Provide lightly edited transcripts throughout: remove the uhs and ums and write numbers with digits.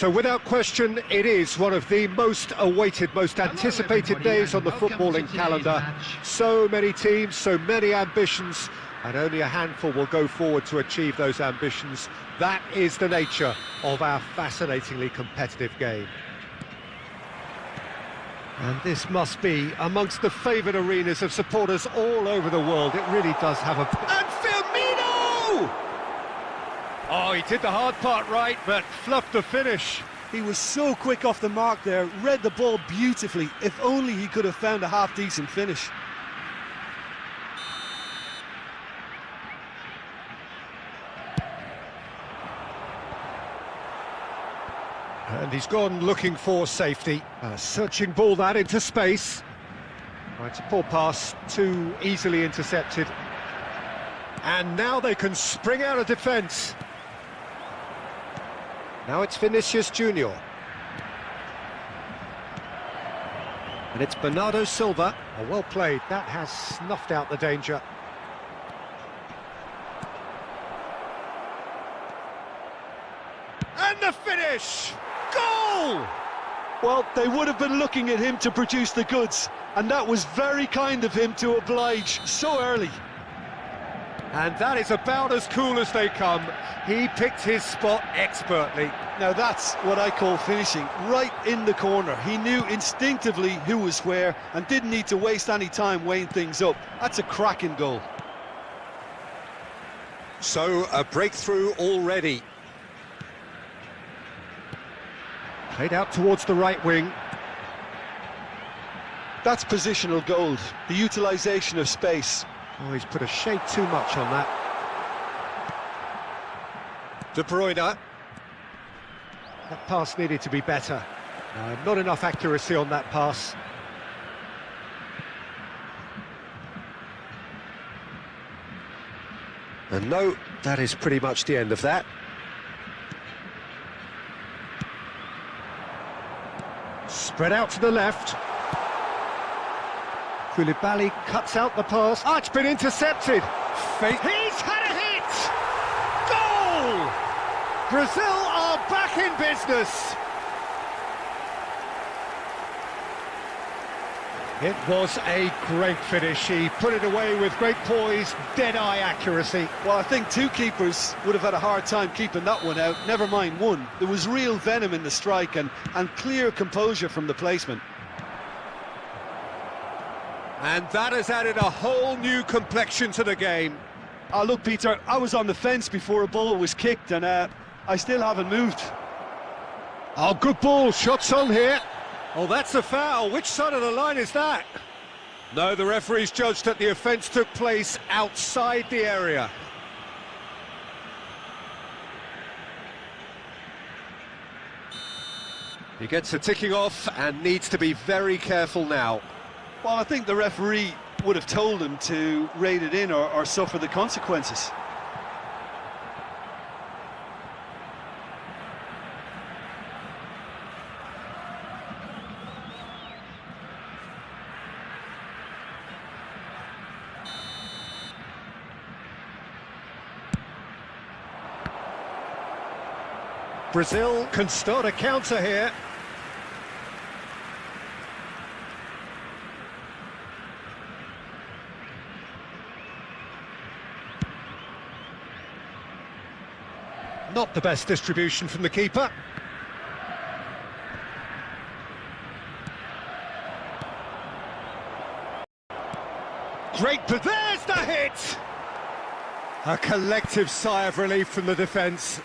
So without question, it is one of the most awaited, most anticipated days on the footballing calendar. So many teams, so many ambitions, and only a handful will go forward to achieve those ambitions. That is the nature of our fascinatingly competitive game. And this must be amongst the favoured arenas of supporters all over the world. It really does have a... And Firmino! Oh, he did the hard part right, but fluffed the finish. He was so quick off the mark there, read the ball beautifully. If only he could have found a half-decent finish. And he's gone looking for safety. A searching ball that into space. Oh, it's a poor pass, too easily intercepted. And now they can spring out of defence. Now it's Vinicius Junior. And it's Bernardo Silva. Oh, well played. That has snuffed out the danger. And the finish! Goal! Well, they would have been looking at him to produce the goods, and that was very kind of him to oblige so early. And that is about as cool as they come. He picked his spot expertly. Now that's what I call finishing, right in the corner. He knew instinctively who was where and didn't need to waste any time weighing things up. That's a cracking goal. So, a breakthrough already. Played out towards the right wing. That's positional gold, the utilisation of space. Oh, he's put a shade too much on that. De Bruyne. That pass needed to be better. Not enough accuracy on that pass. And no, that is pretty much the end of that. Spread out to the left. Koulibaly cuts out the pass. Oh, it's been intercepted. He's had a hit! Goal! Brazil are back in business. It was a great finish. He put it away with great poise, dead-eye accuracy. Well, I think two keepers would have had a hard time keeping that one out, never mind one. There was real venom in the strike and clear composure from the placement. And that has added a whole new complexion to the game. Oh, look, Peter, I was on the fence before a ball was kicked, and I still haven't moved. Oh, good ball, shots on here. Oh, that's a foul. Which side of the line is that? No, the referee's judged that the offence took place outside the area. He gets a ticking off and needs to be very careful now. Well, I think the referee would have told him to rate it in or suffer the consequences. Brazil can start a counter here. Not the best distribution from the keeper. Great, but there's the hit! A collective sigh of relief from the defence.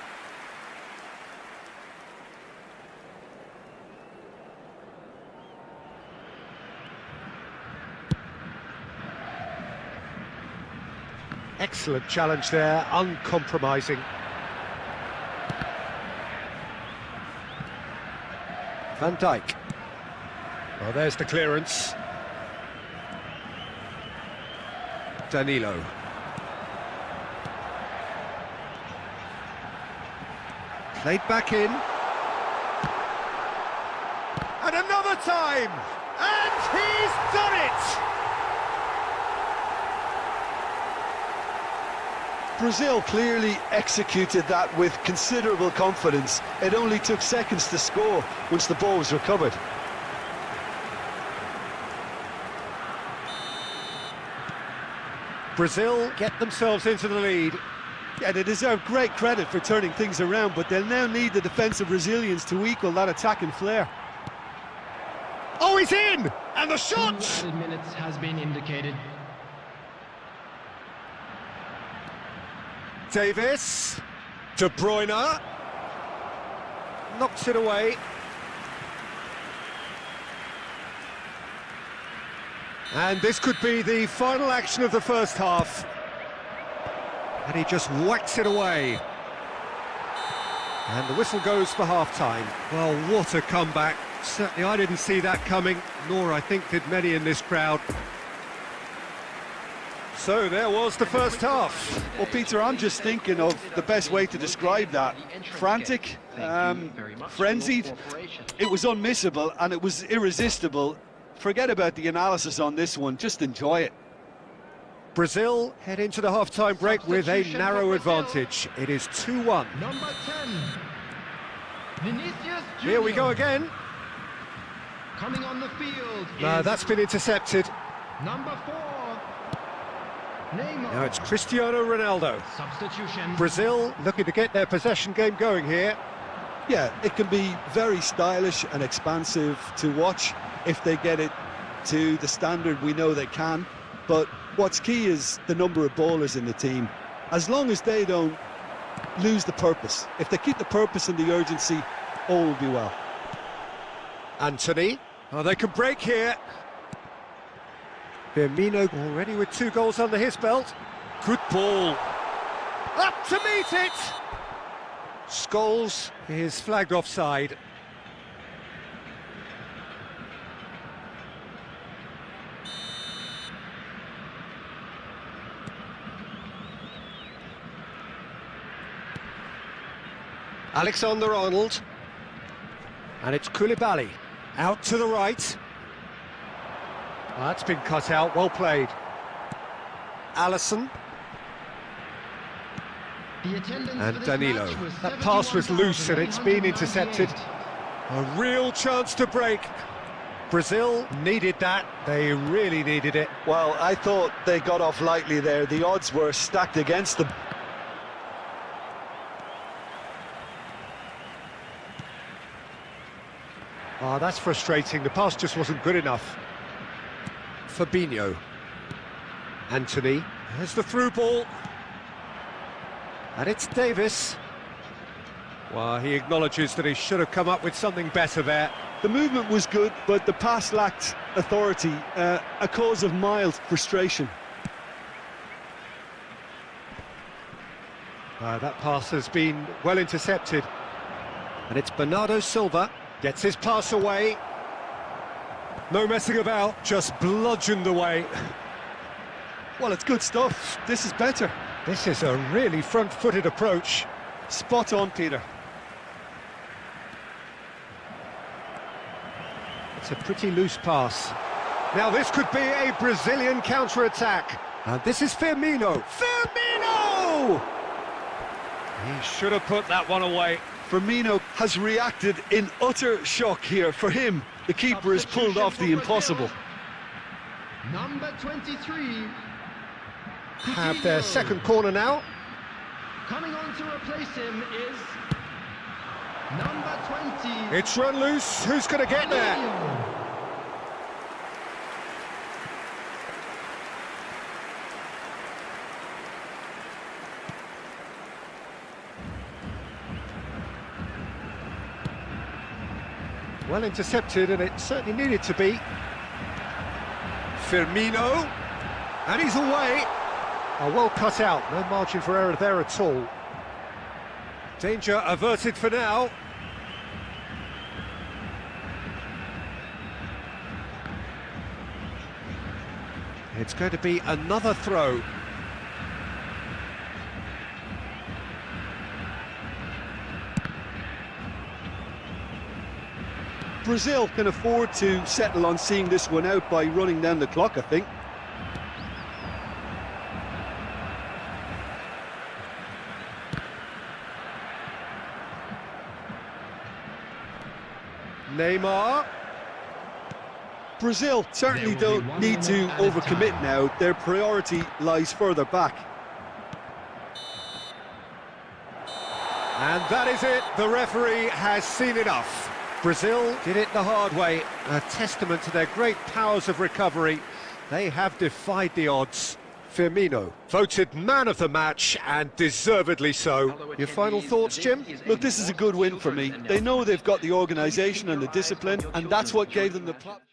Excellent challenge there, uncompromising. Van Dijk. Well, there's the clearance. Danilo. Played back in. And another time! And he's done it! Brazil clearly executed that with considerable confidence. It only took seconds to score once the ball was recovered. Brazil get themselves into the lead. Yeah, they deserve great credit for turning things around, but they'll now need the defensive resilience to equal that attacking flair. Oh, he's in! And the shot! 2 added minutes has been indicated. Davis, De Bruyne, knocks it away. And this could be the final action of the first half. And he just whacks it away. And the whistle goes for half-time. Well, what a comeback. Certainly I didn't see that coming, nor I think did many in this crowd. So there was the first half. Well, Peter, I'm just thinking of the best way to describe that. Frantic, frenzied. It was unmissable and it was irresistible. Forget about the analysis on this one, just enjoy it. Brazil head into the half-time break with a narrow advantage. It is 2-1. Number 10, Vinicius Junior. Here we go again. Coming on the field. No, that's been intercepted. Number 4, Neymar. Now it's Cristiano Ronaldo. Substitution. Brazil looking to get their possession game going here. Yeah, it can be very stylish and expansive to watch if they get it to the standard we know they can. But what's key is the number of ballers in the team. As long as they don't lose the purpose, if they keep the purpose and the urgency, all will be well. Anthony, oh, they can break here. Firmino already with 2 goals under his belt. Good ball. Up to meet it! Scholes is flagged offside. Alexander-Arnold, and it's Koulibaly, out to the right. Well, that's been cut out, well played. Alisson, and Danilo. That pass was loose and it's been intercepted. A real chance to break. Brazil needed that, they really needed it. Well, I thought they got off lightly there. The odds were stacked against them. Oh, that's frustrating. The pass just wasn't good enough. Fabinho. Anthony. There's the through ball. And it's Davis. Well, he acknowledges that he should have come up with something better there. The movement was good, but the pass lacked authority, a cause of mild frustration. That pass has been well intercepted. And it's Bernardo Silva. Gets his pass away. No messing about, just bludgeoned away. Well, it's good stuff. This is better. This is a really front-footed approach. Spot on, Peter. It's a pretty loose pass. Now this could be a Brazilian counter-attack. And this is Firmino. Firmino! He should have put that one away. Firmino has reacted in utter shock here. For him, the keeper has pulled off the impossible. Number 23. Have their second corner now. Coming on to replace him is number 20. It's run loose. Who's going to get there? Well intercepted, and it certainly needed to be. Firmino, and he's away. Oh, well cut out, no margin for error there at all. Danger averted for now. It's going to be another throw. Brazil can afford to settle on seeing this one out by running down the clock, I think. Neymar. Brazil certainly There will be don't one need to minute added overcommit time. now. Their priority lies further back. And that is it. The referee has seen enough. Brazil did it the hard way. A testament to their great powers of recovery. They have defied the odds. Firmino, voted man of the match, and deservedly so. Your final thoughts, Jim? Look, this is a good win for me. They know they've got the organisation and the discipline, and that's what gave them the platform.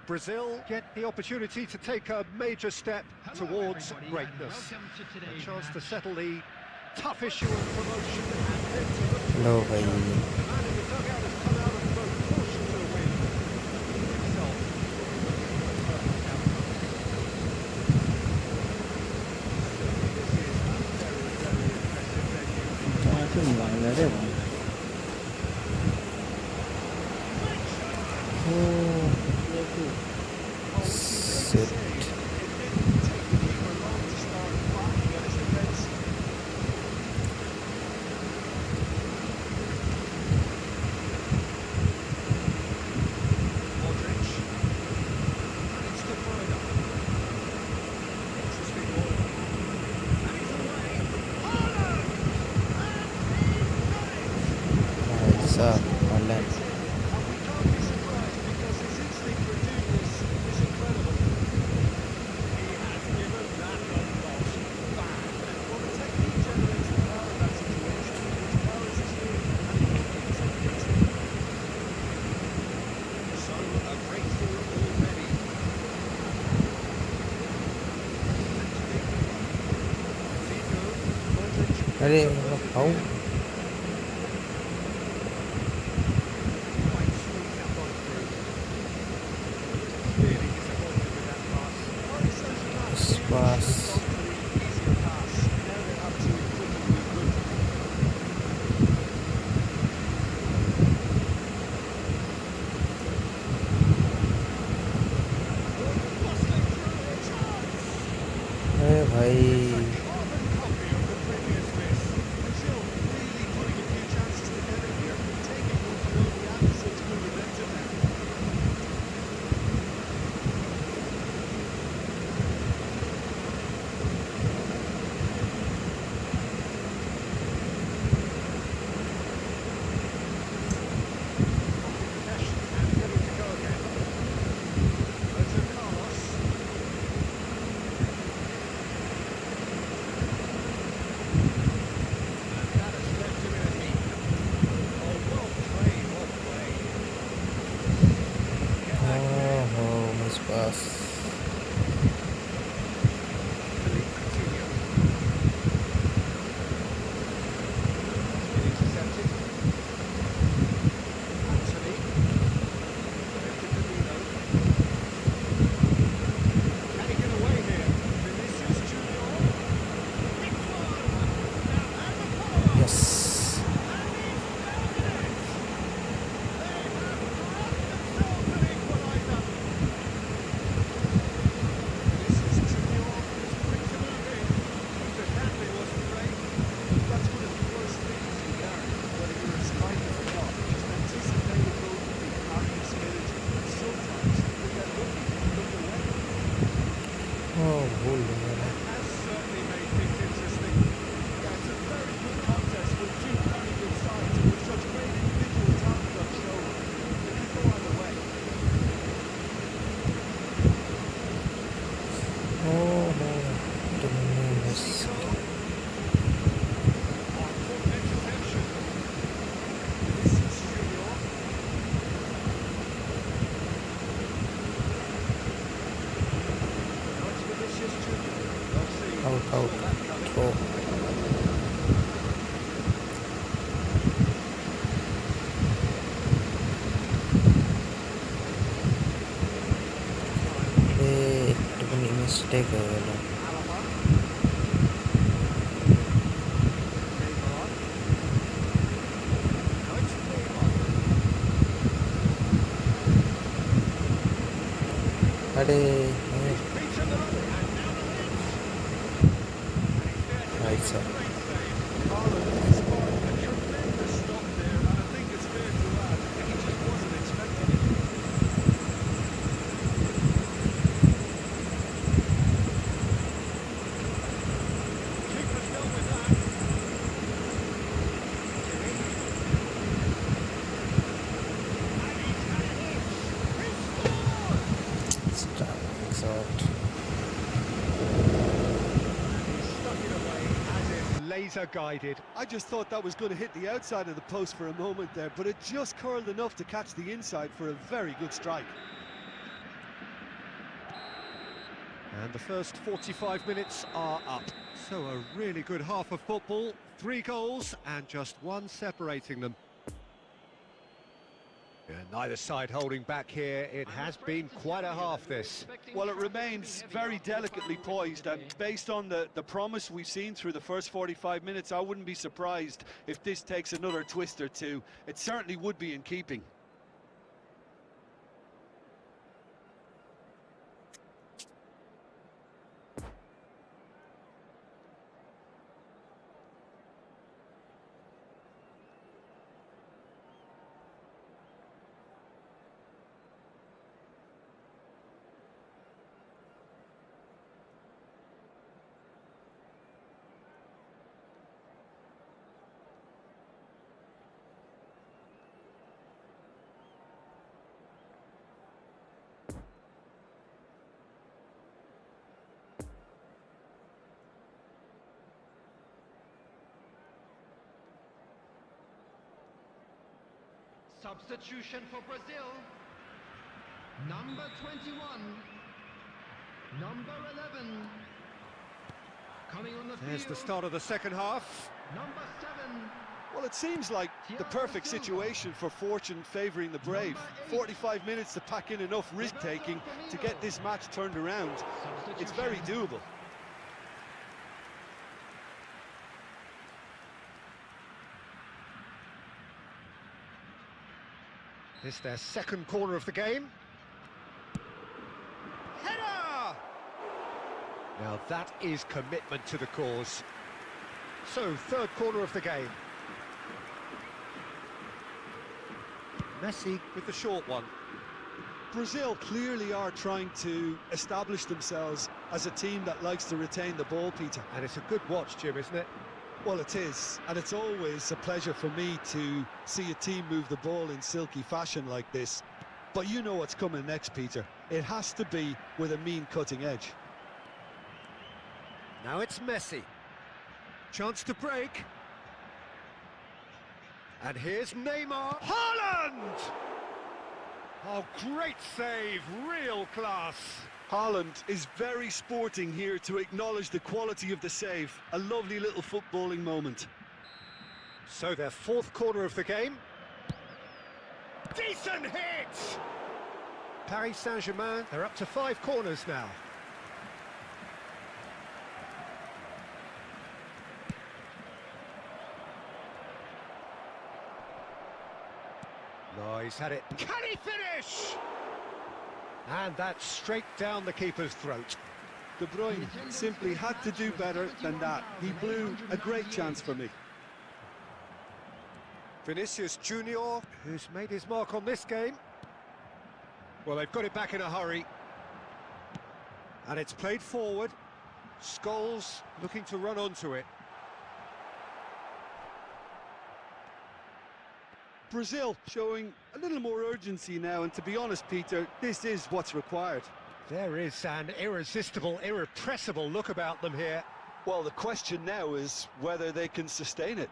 Brazil get the opportunity to take a major step towards everybody, and greatness. welcome to A today's chance to match. settle the tough issue of promotion and then to look to Hello, the future. भाई. The man in the dugout has come out of both caution to a win. Himself. Perfect outcome. This is a very, very impressive venue. Sit. Nice up, online. अरे खाओ. Pass. अरे भाई. Pass. Yes. Oh, holy man. Oh, goodness. Out, throw. Itu punya mistake kayaknya. Ade. Right side. Laser guided. I just thought that was going to hit the outside of the post for a moment there, but it just curled enough to catch the inside for a very good strike. And the first 45 minutes are up. So a really good half of football, 3 goals and just 1 separating them. And neither side holding back here. It has been quite a half, this. Well, it remains very delicately poised, and based on the promise we've seen through the first 45 minutes, I wouldn't be surprised if this takes another twist or two. It certainly would be in keeping. Substitution for Brazil. Number 21. Number 11. Coming on the field. There's the start of the second half. Number 7. Well, it seems like the perfect situation for fortune favouring the brave. 45 minutes to pack in enough risk-taking to get this match turned around. It's very doable. This their second corner of the game. Header! Now that is commitment to the cause. So, third corner of the game. Messi with the short one. Brazil clearly are trying to establish themselves as a team that likes to retain the ball, Peter. And it's a good watch, Jim, isn't it? Well, it is, and it's always a pleasure for me to see a team move the ball in silky fashion like this. But you know what's coming next, Peter. It has to be with a mean cutting edge. Now it's Messi. Chance to break. And here's Neymar. Haaland! Oh, great save, real class. Haaland is very sporting here to acknowledge the quality of the save. A lovely little footballing moment. So their fourth corner of the game. Decent hit! Paris Saint-Germain, they're up to 5 corners now. No, he's had it. Can he finish? And that's straight down the keeper's throat. De Bruyne simply had to do better than that. He blew a great chance for me. Vinicius Junior, who's made his mark on this game. Well, they've got it back in a hurry. And it's played forward. Scholes looking to run onto it. Brazil showing a little more urgency now, and to be honest, Peter, this is what's required. There is an irresistible, irrepressible look about them here. Well, the question now is whether they can sustain it.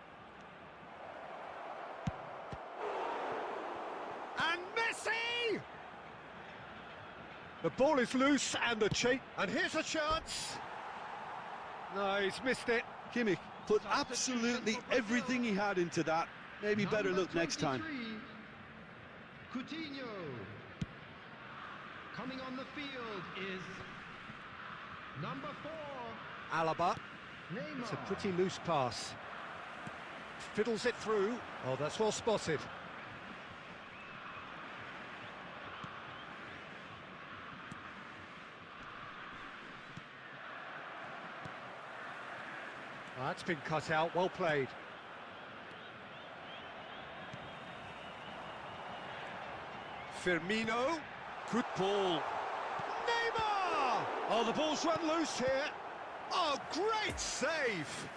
And Messi! The ball is loose and the chase. And here's a chance. No, he's missed it. Kimmich put absolutely everything he had into that. Maybe better look next time. Coutinho. Coming on the field is number 4. Alaba. Neymar. It's a pretty loose pass. Fiddles it through. Oh, that's well spotted. Oh, that's been cut out. Well played. Firmino, good ball. Neymar! Oh, the ball's run loose here. Oh, great save!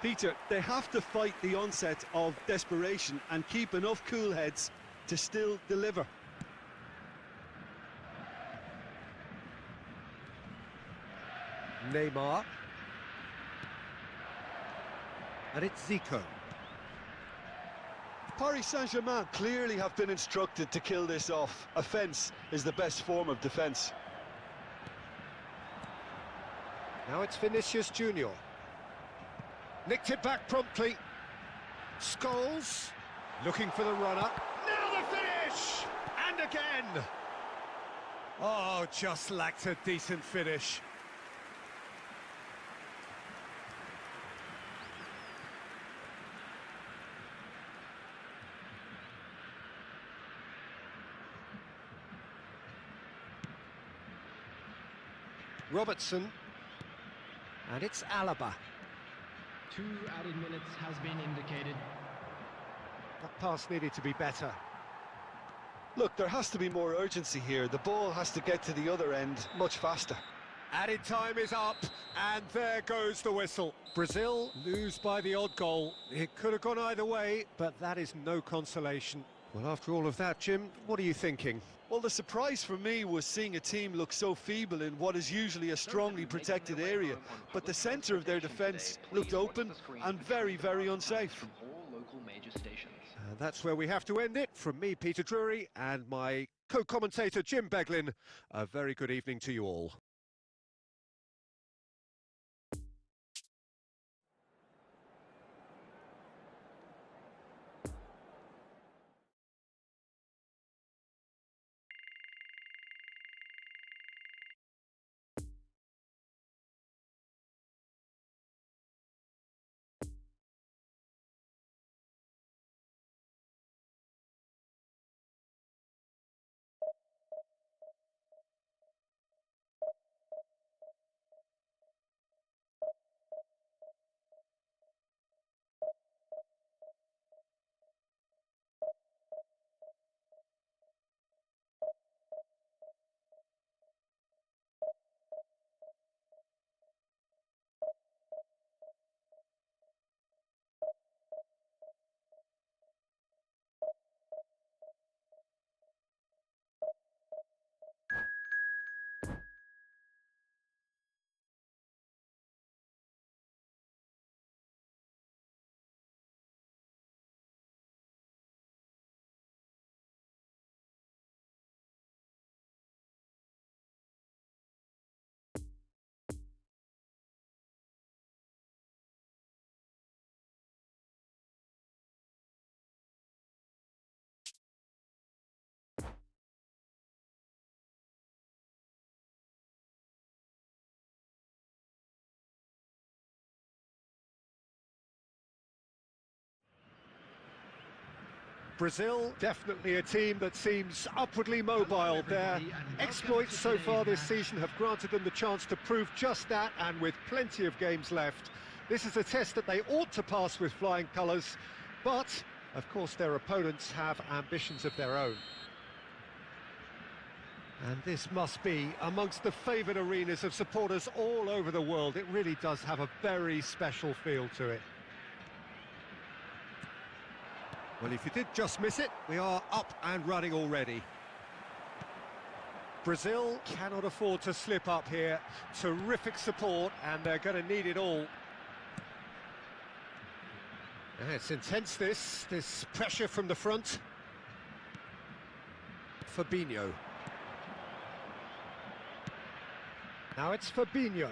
Peter, they have to fight the onset of desperation and keep enough cool heads to still deliver. Neymar. And it's Zico. Paris Saint-Germain clearly have been instructed to kill this off. Offence is the best form of defence. Now it's Vinicius Junior. Nicked it back promptly. Scholes looking for the runner. Now the finish! And again! Oh, just lacked a decent finish. Robertson. And it's Alaba. 2 added minutes has been indicated. That pass needed to be better. Look, there has to be more urgency here. The ball has to get to the other end much faster. Added time is up, and there goes the whistle. Brazil lose by the odd goal. It could have gone either way, but that is no consolation. Well, after all of that, Jim, what are you thinking? Well, the surprise for me was seeing a team look so feeble in what is usually a strongly protected area, but the centre of their defence looked open and very, very unsafe. And that's where we have to end it. From me, Peter Drury, and my co-commentator, Jim Beglin, a very good evening to you all. Brazil, definitely a team that seems upwardly mobile. Their exploits so far this season have granted them the chance to prove just that, and with plenty of games left. This is a test that they ought to pass with flying colours, but, of course, their opponents have ambitions of their own. And this must be amongst the favoured arenas of supporters all over the world. It really does have a very special feel to it. Well, if you did just miss it, we are up and running already. Brazil cannot afford to slip up here. Terrific support, and they're going to need it all. It's intense, this pressure from the front. Fabinho. Now it's Fabinho.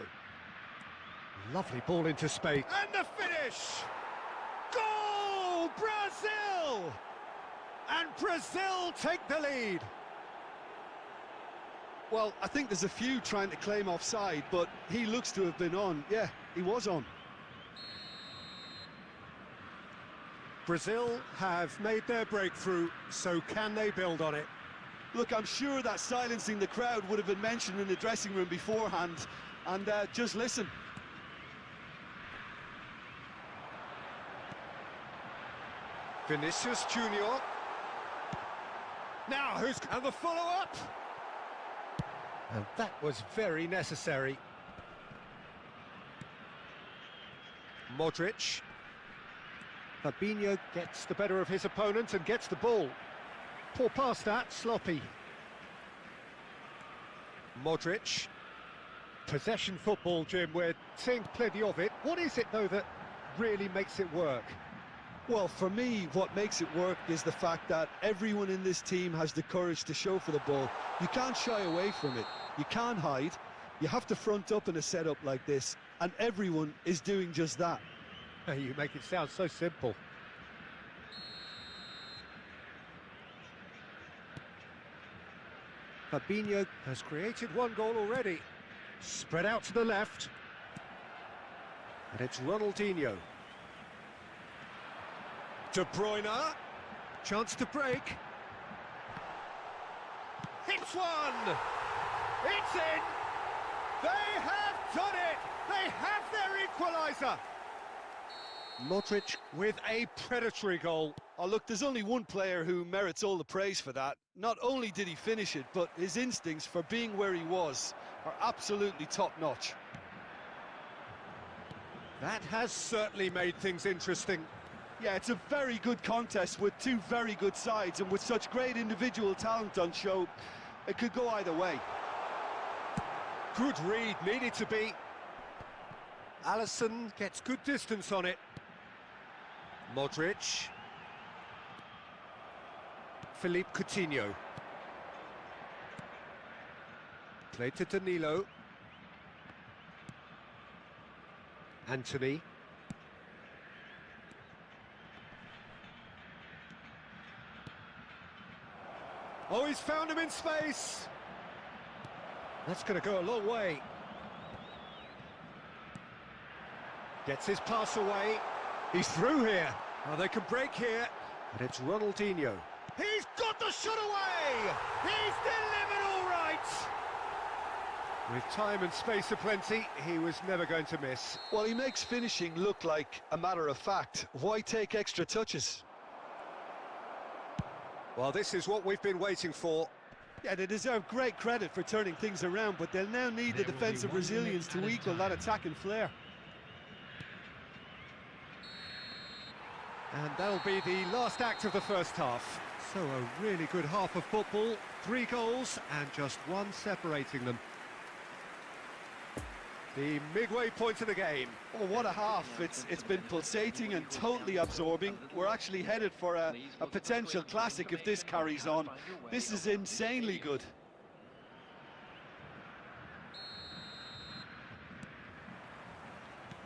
Lovely ball into space. And the finish! Goal! Brazil! And Brazil take the lead. Well, I think there's a few trying to claim offside, but he looks to have been on. Yeah, he was on. Brazil have made their breakthrough, so can they build on it? Look, I'm sure that silencing the crowd would have been mentioned in the dressing room beforehand, and just listen. Vinicius Junior. Now and the follow-up? And that was very necessary. Modric. Fabinho gets the better of his opponent and gets the ball. Poor pass that, sloppy. Modric. Possession football, Jim, we're seeing plenty of it. What is it, though, that really makes it work? Well, for me, what makes it work is the fact that everyone in this team has the courage to show for the ball. You can't shy away from it. You can't hide. You have to front up in a setup like this, and everyone is doing just that. You make it sound so simple. Fabinho has created one goal already. Spread out to the left. And it's Ronaldinho. De Bruyne. Chance to break. Hits one! It's in! They have done it! They have their equaliser! Modric with a predatory goal. Oh, look, there's only one player who merits all the praise for that. Not only did he finish it, but his instincts for being where he was are absolutely top-notch. That has certainly made things interesting. Yeah, it's a very good contest with two very good sides, and with such great individual talent on show, it could go either way. Good read, needed to be. Alisson gets good distance on it. Modric. Philippe Coutinho. Played to Danilo. Anthony. Oh, he's found him in space. That's going to go a long way. Gets his pass away. He's through here. Oh, they can break here. And it's Ronaldinho. He's got the shot away! He's delivered all right! With time and space aplenty, he was never going to miss. Well, he makes finishing look like a matter of fact. Why take extra touches? Well, this is what we've been waiting for. Yeah, they deserve great credit for turning things around, but they'll now need the defensive resilience to equal that attacking flair. And that'll be the last act of the first half. So a really good half of football, 3 goals and just one separating them. The midway point of the game. Oh, what a half. It's been pulsating and totally absorbing. We're actually headed for a potential classic if this carries on. This is insanely good.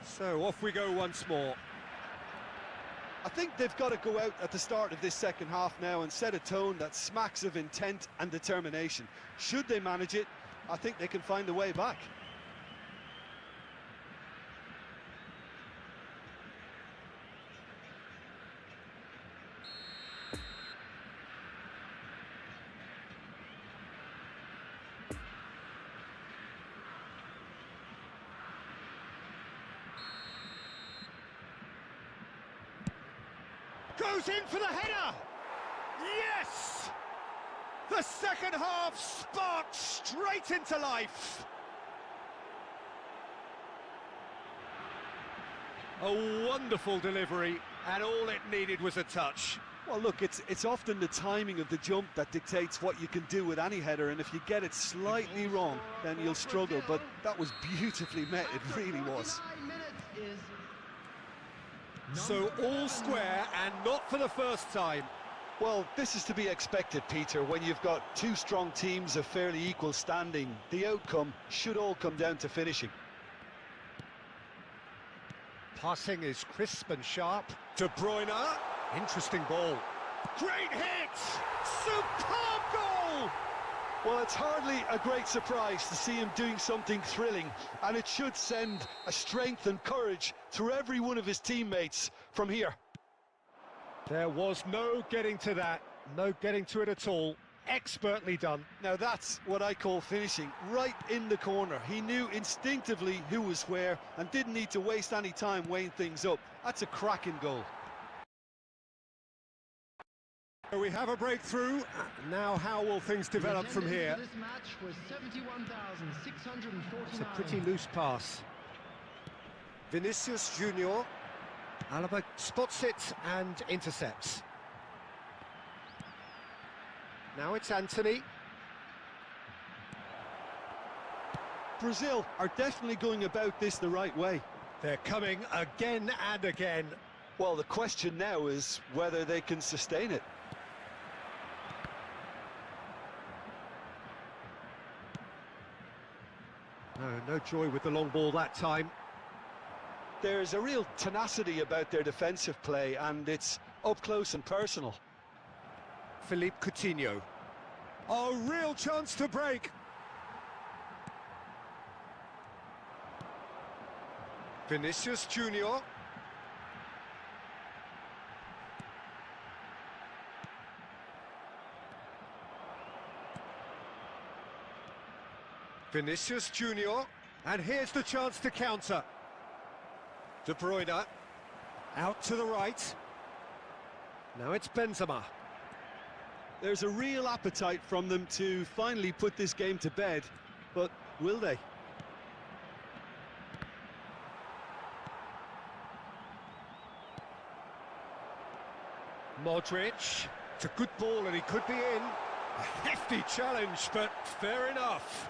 So off we go once more. I think they've got to go out at the start of this second half now and set a tone that smacks of intent and determination. Should they manage it, I think they can find a way back. Goes in for the header! Yes! The second half sparked straight into life! A wonderful delivery, and all it needed was a touch. Well, look, it's often the timing of the jump that dictates what you can do with any header, and if you get it slightly wrong, then you'll struggle, but that was beautifully met, it really was. So all square, and not for the first time. Well, this is to be expected, Peter. When you've got two strong teams of fairly equal standing, the outcome should all come down to finishing. Passing is crisp and sharp. De Bruyne. Interesting ball. Great hit! Superb goal! Well, it's hardly a great surprise to see him doing something thrilling, and it should send a strength and courage through every one of his teammates from here. There was no getting to that, no getting to it at all. Expertly done. Now that's what I call finishing, right in the corner. He knew instinctively who was where and didn't need to waste any time weighing things up. That's a cracking goal. We have a breakthrough. Now how will things develop from here? This match was 71,649. It's a pretty loose pass. Vinicius Junior. Alaba spots it and intercepts. Now it's Anthony. Brazil are definitely going about this the right way. They're coming again and again. Well, the question now is whether they can sustain it. No joy with the long ball that time. There's a real tenacity about their defensive play, and it's up close and personal. Philippe Coutinho. A real chance to break. Vinicius Junior. Vinicius Junior. And here's the chance to counter. De Bruyne. Out to the right. Now it's Benzema. There's a real appetite from them to finally put this game to bed, but will they? Modric. It's a good ball and he could be in. A hefty challenge, but fair enough.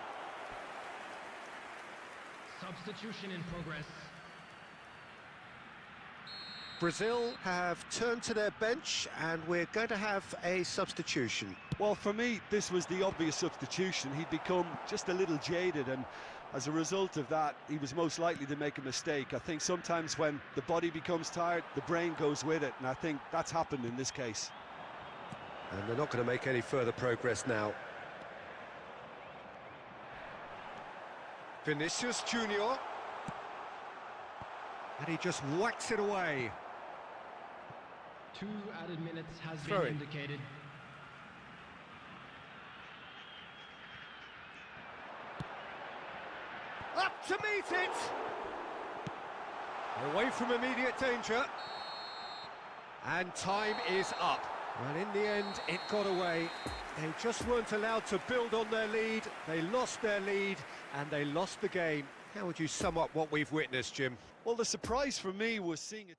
Substitution in progress. Brazil have turned to their bench and we're going to have a substitution. Well, for me, this was the obvious substitution. He'd become just a little jaded, and as a result of that, he was most likely to make a mistake. I think sometimes when the body becomes tired, the brain goes with it, and I think that's happened in this case. And they're not going to make any further progress now. Vinicius Junior. And he just whacks it away. 2 added minutes has Throw been it. indicated. Up to meet it! Away from immediate danger. And time is up. Well, in the end, it got away. They just weren't allowed to build on their lead. They lost their lead, and they lost the game. How would you sum up what we've witnessed, Jim? Well, the surprise for me was seeing it.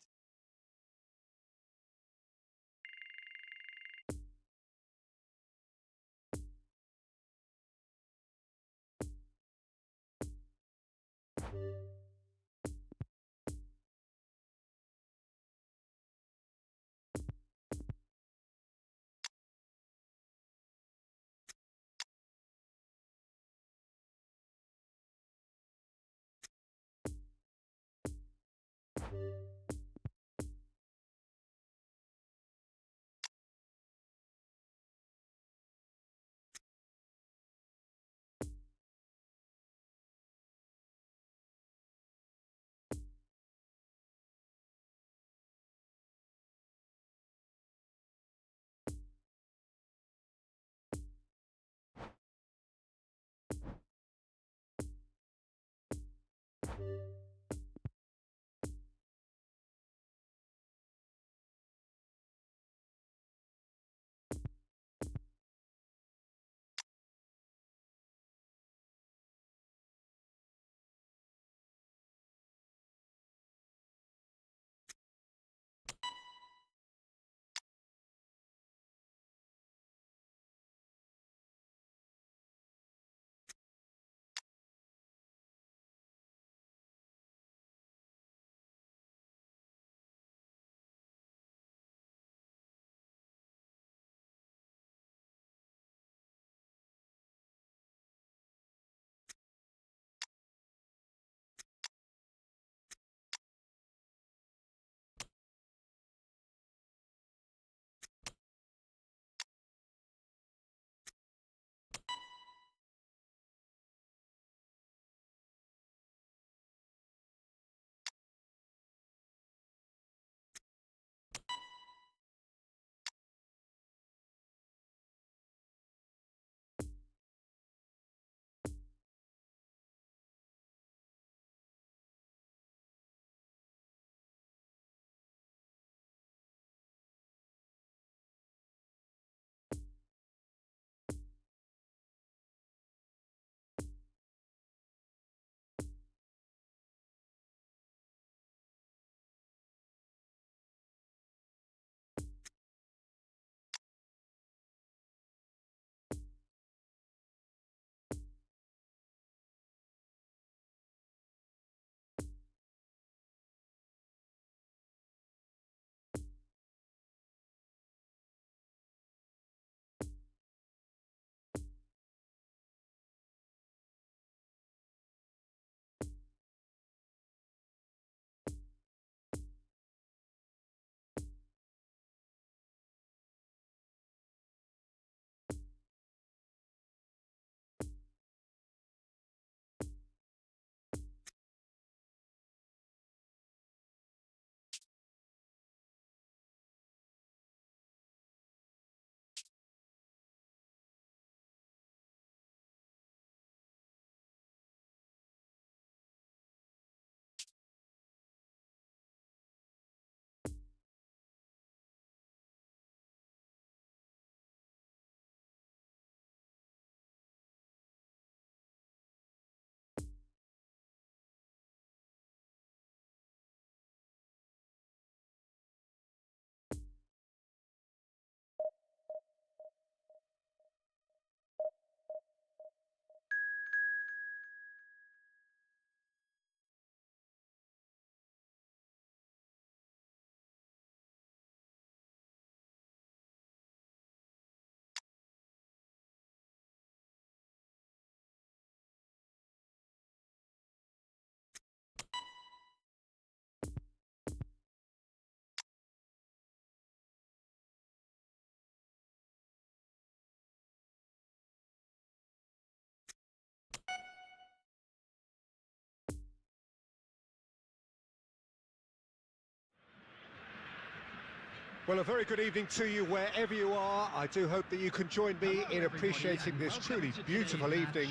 Well, a very good evening to you wherever you are. I do hope that you can join me in appreciating this truly beautiful evening,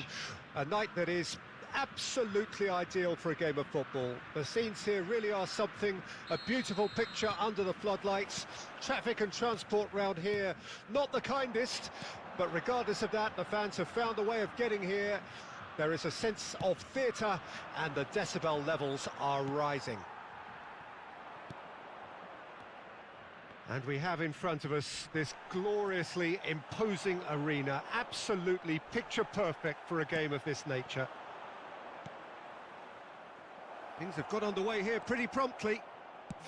a night that is absolutely ideal for a game of football. The scenes here really are something, a beautiful picture under the floodlights. Traffic and transport round here, not the kindest, but regardless of that, the fans have found a way of getting here. There is a sense of theatre and the decibel levels are rising. And we have in front of us this gloriously imposing arena, absolutely picture perfect for a game of this nature. Things have got underway here pretty promptly.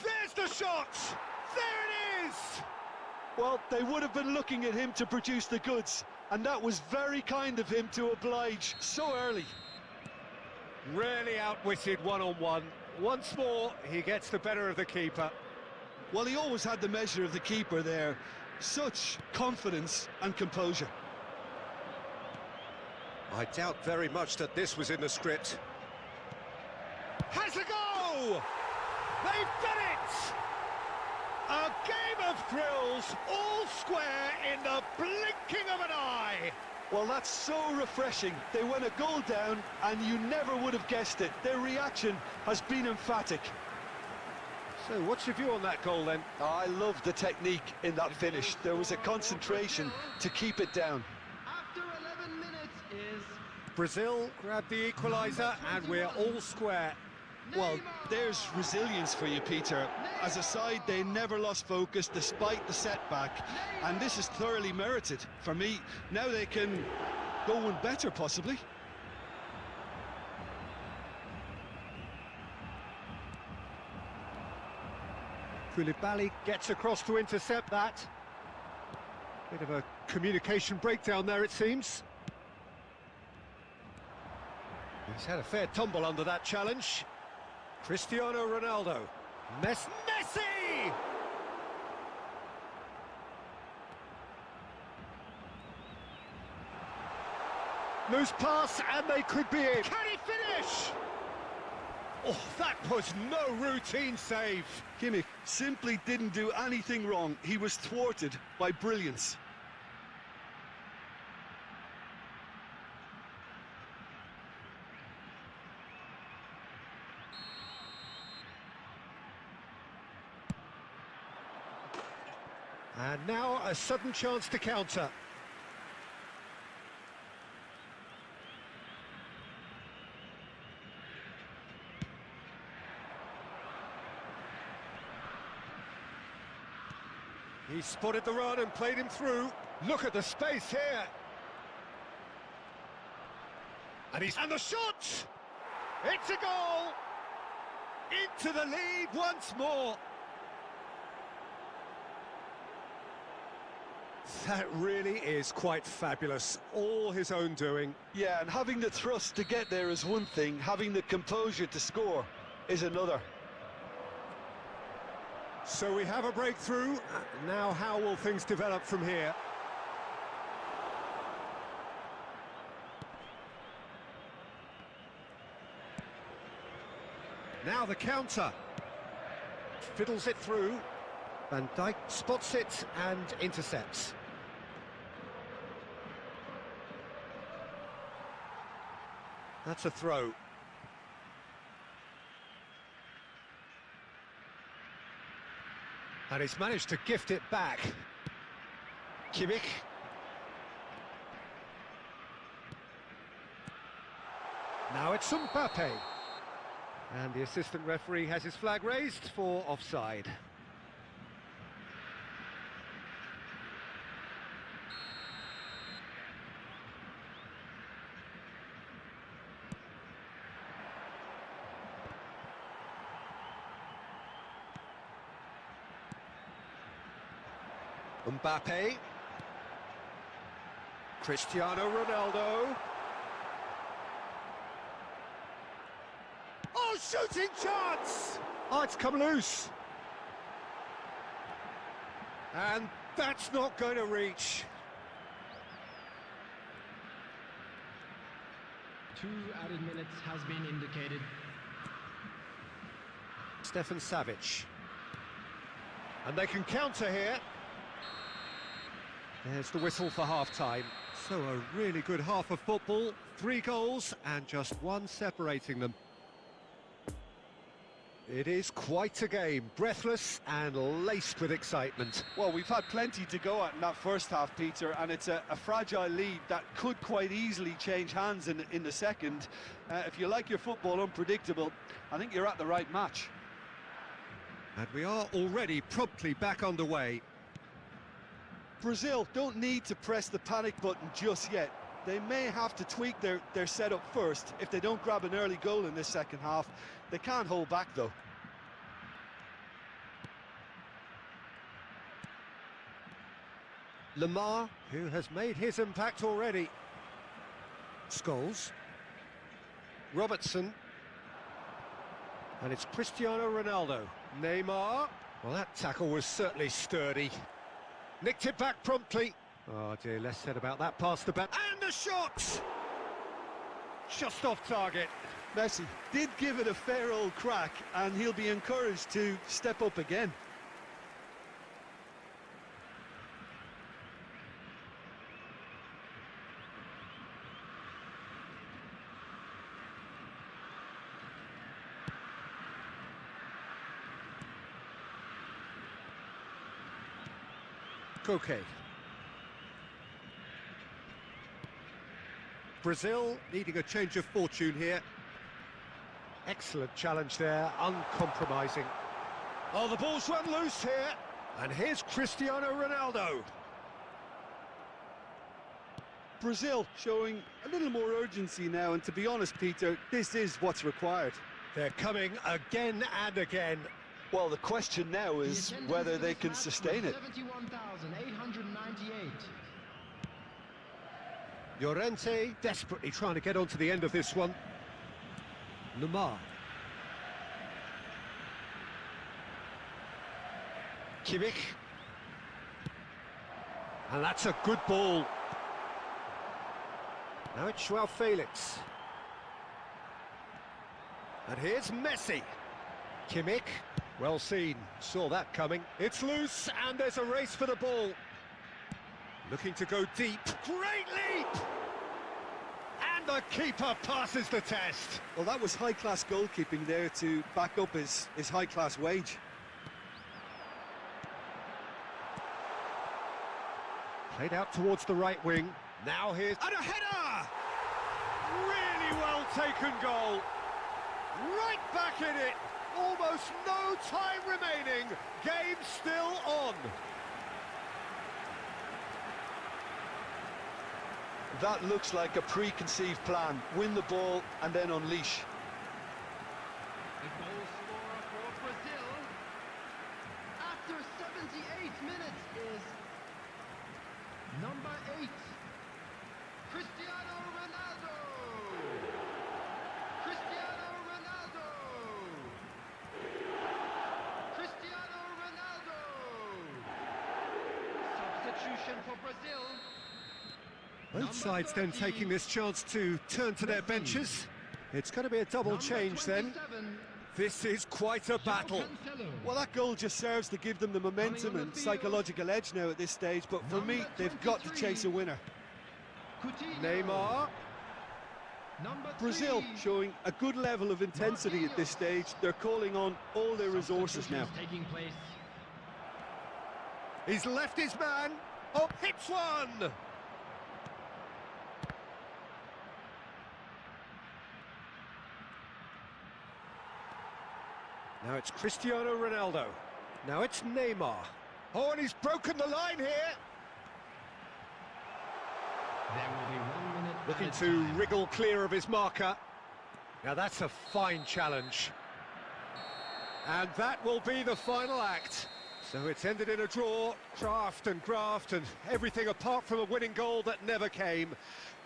There's the shot! There it is! Well, they would have been looking at him to produce the goods, and that was very kind of him to oblige so early. Really outwitted one-on-one. Once more, he gets the better of the keeper. Well, he always had the measure of the keeper there. Such confidence and composure. I doubt very much that this was in the script. Has a go! They've done it! A game of thrills, all square in the blinking of an eye! Well, that's so refreshing. They went a goal down and you never would have guessed it. Their reaction has been emphatic. So what's your view on that goal then? I love the technique in that finish. There was a concentration to keep it down. After 11 minutes is... Brazil grabbed the equaliser and we're all square. Well, there's resilience for you, Peter. As a side, they never lost focus despite the setback, and this is thoroughly merited. For me, now they can go one better, possibly. Koulibaly gets across to intercept that. Bit of a communication breakdown there, it seems. He's had a fair tumble under that challenge. Cristiano Ronaldo. Messi! Loose pass, and they could be in. Can he finish? Oh, that was no routine save. Kimmich simply didn't do anything wrong. He was thwarted by brilliance. And now a sudden chance to counter. He spotted the run and played him through. Look at the space here. And the shot! It's a goal! Into the lead once more. That really is quite fabulous. All his own doing. Yeah, and having the thrust to get there is one thing. Having the composure to score is another. So we have a breakthrough. Now how will things develop from here? Now the counter. Fiddles it through. Van Dijk spots it and intercepts. That's a throw. And he's managed to gift it back. Kimmich. Now it's Mbappe. And the assistant referee has his flag raised for offside. Mbappe. Cristiano Ronaldo. Oh, shooting chance! Oh, it's come loose. And that's not going to reach. 2 added minutes has been indicated. Stefan Savic. And they can counter here. There's the whistle for half-time. So a really good half of football, 3 goals and just one separating them. It is quite a game, breathless and laced with excitement. Well, we've had plenty to go at in that first half, Peter, and it's a fragile lead that could quite easily change hands in the second. If you like your football unpredictable, I think you're at the right match. And we are already promptly back underway. Brazil don't need to press the panic button just yet. They may have to tweak their setup first if they don't grab an early goal in this second half. They can't hold back, though. Lamar, who has made his impact already. Scholes. Robertson. And it's Cristiano Ronaldo. Neymar. Well, that tackle was certainly sturdy. Nicked it back promptly. Oh dear, less said about that pass the back. And the shot! Just off target. Messi did give it a fair old crack, and he'll be encouraged to step up again. Koke. Brazil needing a change of fortune here. Excellent challenge there, uncompromising. Oh, the ball's run loose here. And here's Cristiano Ronaldo. Brazil showing a little more urgency now, and to be honest, Peter, this is what's required. They're coming again and again. Well, the question now is whether they can sustain it. 71,898. Llorente desperately trying to get onto the end of this one. Lamar. Kimmich. And that's a good ball. Now it's Joao Felix. And here's Messi. Kimmich. Well seen, saw that coming. It's loose, and there's a race for the ball. Looking to go deep. Great leap! And the keeper passes the test. Well, that was high-class goalkeeping there to back up his high-class wage. Played out towards the right wing. Now here's... And a header! Really well taken goal. Right back in it. Almost no time remaining. Game still on. That looks like a preconceived plan. Win the ball and then unleash. The goal scorer for Brazil after 78 minutes is number 8, Cristiano Ronaldo. Cristiano Ronaldo. Cristiano Ronaldo. Substitution for Brazil. Both sides then taking this chance to turn to their benches. It's going to be a double change then. This is quite a battle. Well, that goal just serves to give them the momentum and psychological edge now at this stage, but for me, they've got to chase a winner. Neymar. Brazil showing a good level of intensity at this stage. They're calling on all their resources now. He's left his man. Oh, hits one! Now it's Cristiano Ronaldo. Now it's Neymar. Oh, and he's broken the line here. There will be 1 minute. Looking to wriggle clear of his marker. Now that's a fine challenge. And that will be the final act. So it's ended in a draw, craft and graft and everything apart from a winning goal that never came.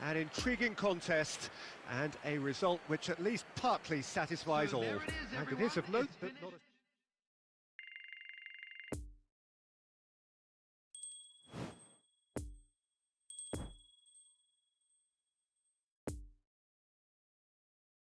An intriguing contest and a result which at least partly satisfies all. And it is of note that not a...